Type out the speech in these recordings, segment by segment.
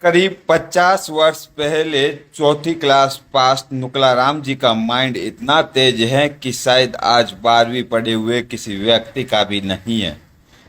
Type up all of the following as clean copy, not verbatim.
करीब 50 वर्ष पहले चौथी क्लास पास नुकलाराम जी का माइंड इतना तेज है कि शायद आज 12वीं पढ़े हुए किसी व्यक्ति का भी नहीं है।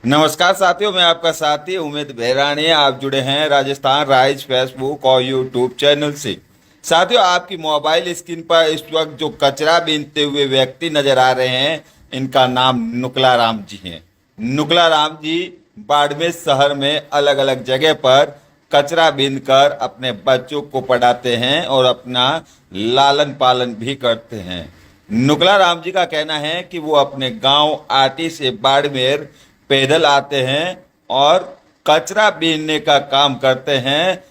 नमस्कार साथियों, मैं आपका साथी उमेद बहरानी। आप जुड़े हैं राजस्थान राइज फेसबुक और यूट्यूब चैनल से। साथियों, आपकी मोबाइल स्क्रीन पर इस वक्त जो कचरा बीनते हुए व्यक्ति नजर आ रहे हैं, इनका नाम नुकलाराम जी है। नुकलाराम जी बाड़मेर शहर में अलग अलग जगह पर कचरा बीनकर अपने बच्चों को पढ़ाते हैं और अपना लालन पालन भी करते हैं। नुकलाराम जी का कहना है कि वो अपने गांव आटी से बाड़मेर पैदल आते हैं और कचरा बीनने का काम करते हैं।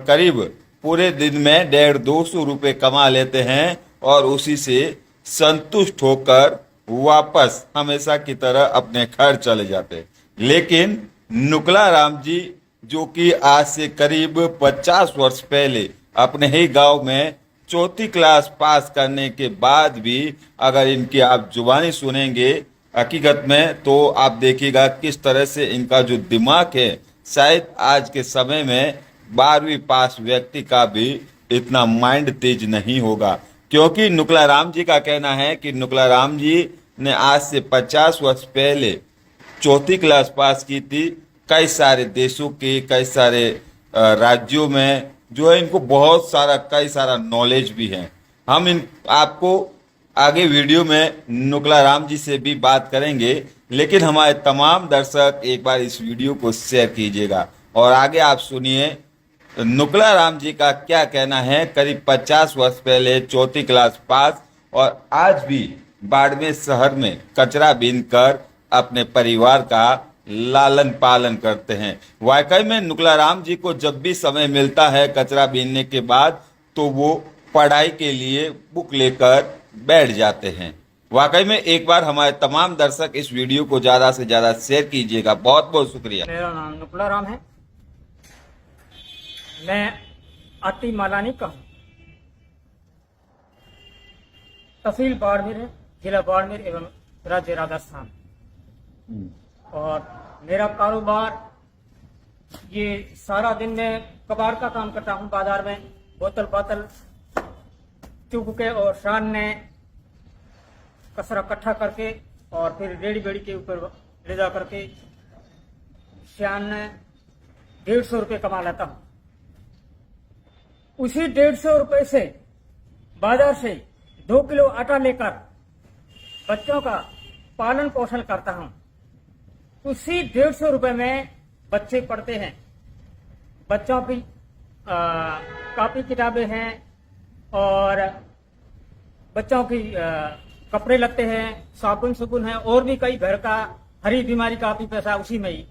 करीब पूरे दिन में 150-200 रुपये कमा लेते हैं और उसी से संतुष्ट होकर वापस हमेशा की तरह अपने घर चले जाते। लेकिन नुकलाराम जी, जो कि आज से करीब 50 वर्ष पहले अपने ही गांव में चौथी क्लास पास करने के बाद भी अगर इनकी आप जुबानी सुनेंगे हकीकत में, तो आप देखिएगा किस तरह से इनका जो दिमाग है, शायद आज के समय में 12वीं पास व्यक्ति का भी इतना माइंड तेज नहीं होगा। क्योंकि नुकलाराम जी का कहना है कि नुकलाराम जी ने आज से 50 वर्ष पहले चौथी क्लास पास की थी। कई सारे देशों के कई सारे राज्यों में जो है इनको बहुत सारा कई सारा नॉलेज भी है। हम इन आपको आगे वीडियो में नुकलाराम जी से भी बात करेंगे, लेकिन हमारे तमाम दर्शक एक बार इस वीडियो को शेयर कीजिएगा और आगे आप सुनिए नुकलाराम जी का क्या कहना है। करीब 50 वर्ष पहले चौथी क्लास पास और आज भी बाड़मेर शहर में कचरा बीनकर अपने परिवार का लालन पालन करते हैं। वाकई में नुकलाराम जी को जब भी समय मिलता है कचरा बीनने के बाद, तो वो पढ़ाई के लिए बुक लेकर बैठ जाते हैं। वाकई में एक बार हमारे तमाम दर्शक इस वीडियो को ज्यादा से ज्यादा शेयर कीजिएगा। बहुत बहुत शुक्रिया। मेरा नाम नुकलाराम है। मैं आटी मालानी का हूँ। तहसील बाड़मेर है, जिला बाड़मेर एवं राज्य राजस्थान। और मेरा कारोबार ये सारा दिन में कबाड़ का काम करता हूँ। बाजार में बोतल बातल चुग के और शान ने कचरा इकट्ठा करके और फिर रेड़ी बेड़ी के ऊपर ले जा करके शान ने 150 रुपये कमा लेता हूँ। उसी 150 रुपये से बाजार से 2 किलो आटा लेकर बच्चों का पालन पोषण करता हूँ। उसी 150 रुपये में बच्चे पढ़ते हैं। बच्चों की कापी किताबें हैं और बच्चों की कपड़े लगते हैं, साबुन सुबुन है और भी कई घर का हरी बीमारी का भी पैसा उसी में ही।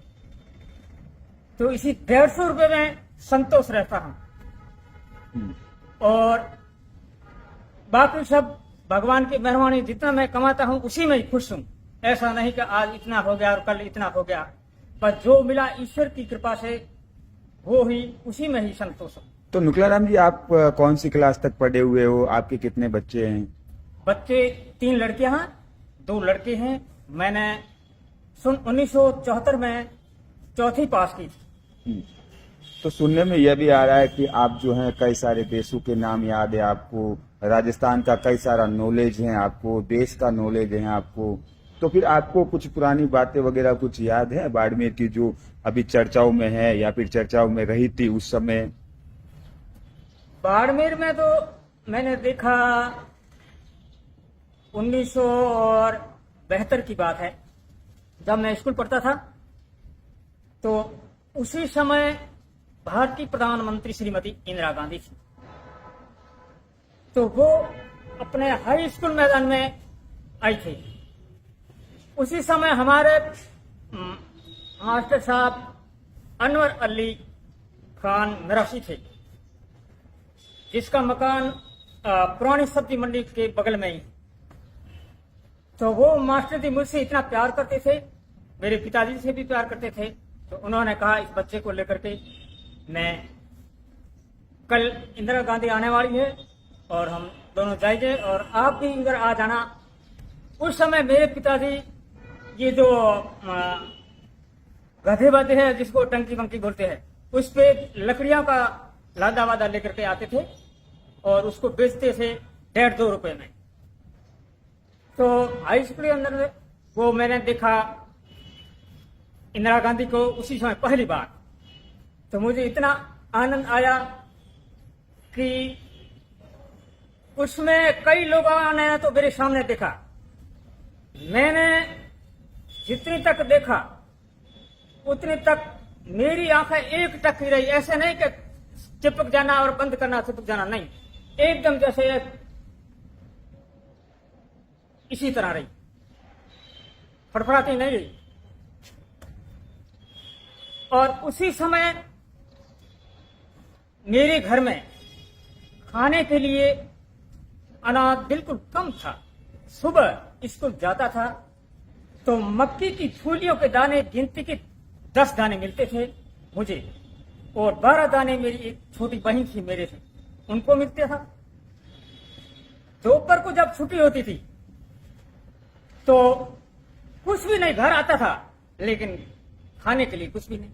तो इसी 150 रुपये में संतोष रहता हूँ और बाकी सब भगवान की मेहरबानी, जितना मैं कमाता हूँ उसी में ही खुश हूँ। ऐसा नहीं कि आज इतना हो गया और कल इतना हो गया, पर जो मिला ईश्वर की कृपा से वो ही उसी में ही संतोष हूँ। तो नुकलाराम जी, आप कौन सी क्लास तक पढ़े हुए हो? आपके कितने बच्चे हैं? बच्चे 3 लड़कियां हैं, 2 लड़के हैं। मैंने 1974 में चौथी पास की थी। तो सुनने में यह भी आ रहा है कि आप जो हैं कई सारे देशों के नाम याद है आपको, राजस्थान का कई सारा नॉलेज है आपको, देश का नॉलेज है आपको। तो फिर आपको कुछ पुरानी बातें वगैरह कुछ याद है बाड़मेर की, जो अभी चर्चाओं में है या फिर चर्चाओं में रही थी उस समय? बाड़मेर में तो मैंने देखा 1972 की बात है, जब मैं स्कूल पढ़ता था। तो उसी समय भारतीय प्रधानमंत्री श्रीमती इंदिरा गांधी थी। तो वो अपने हाई स्कूल मैदान में आई थी। उसी समय हमारे मास्टर साहब अनवर अली खान मिरासी थे, जिसका मकान पुरानी सब्जी मंडी के बगल में ही। तो वो मास्टर जी मुझसे इतना प्यार करते थे, मेरे पिताजी से भी प्यार करते थे। तो उन्होंने कहा इस बच्चे को लेकर के मैं, कल इंदिरा गांधी आने वाली है और हम दोनों जाएंगे और आप भी इधर आ जाना। उस समय मेरे पिताजी ये जो गधे बधे हैं, जिसको टंकी वंकी बोलते हैं, उस पे लकड़ियों का लादा वादा लेकर के आते थे और उसको बेचते थे 1.5-2 रुपए में। तो हाई स्कूल के अंदर वो मैंने देखा इंदिरा गांधी को उसी समय पहली बार। तो मुझे इतना आनंद आया कि उसमें कई लोगों ने तो मेरे सामने देखा। मैंने जितनी तक देखा उतनी तक मेरी आंखें एक टक ही रही। ऐसे नहीं कि चिपक जाना और बंद करना, चिपक जाना नहीं, एकदम जैसे इसी तरह रही, फड़फड़ाती नहीं रही। और उसी समय मेरे घर में खाने के लिए अनाज बिल्कुल कम था। सुबह स्कूल जाता था तो मक्की की फूलियों के दाने गिनती के 10 दाने मिलते थे मुझे, और 12 दाने मेरी एक छोटी बहन थी मेरे से, उनको मिलते था। दोपहर को जब छुट्टी होती थी तो कुछ भी नहीं, घर आता था लेकिन खाने के लिए कुछ भी नहीं।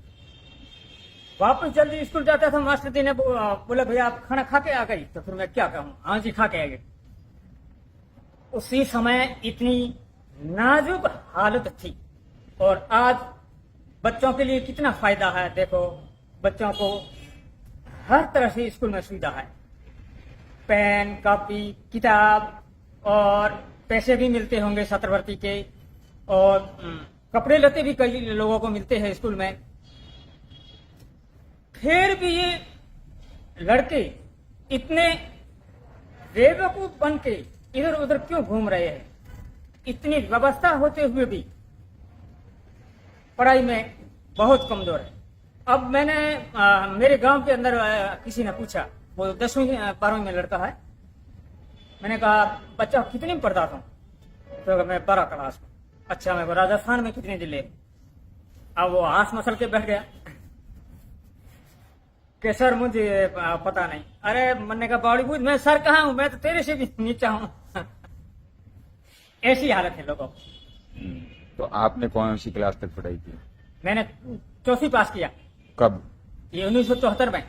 वापस जल्दी स्कूल जाता था, मास्टर जी ने बोला भैया आप खाना खा के आ गई, तो फिर मैं क्या कहूँ, हाँ जी खा के आ गई। उसी समय इतनी नाजुक हालत थी और आज बच्चों के लिए कितना फायदा है। देखो बच्चों को हर तरह से स्कूल में सुविधा है, पेन, कॉपी, किताब और पैसे भी मिलते होंगे छात्रवृत्ति के, और कपड़े लत्ते भी कई लोगों को मिलते हैं स्कूल में। फिर भी ये लड़के इतने बेवकूफ बन के इधर उधर क्यों घूम रहे हैं? इतनी व्यवस्था होते हुए भी पढ़ाई में बहुत कमजोर है। अब मैंने मेरे गांव के अंदर किसी ने पूछा, वो 10वीं 12वीं में लड़का है, मैंने कहा बच्चा कितनी में पढ़ता था? तो मैं 12 क्लास में। अच्छा, मैं राजस्थान में कितने जिले? अब वो हाथ मसल के बैठ गया कि सर मुझे पता नहीं। अरे मैंने कहा बॉलीवुड में सर कहाँ हूं, मैं तो तेरे से भी नीचा हूं। ऐसी हालत है लोगों की। तो आपने कौन सी क्लास तक पढ़ाई की? मैंने 4वीं पास किया। कब? ये 1974 में।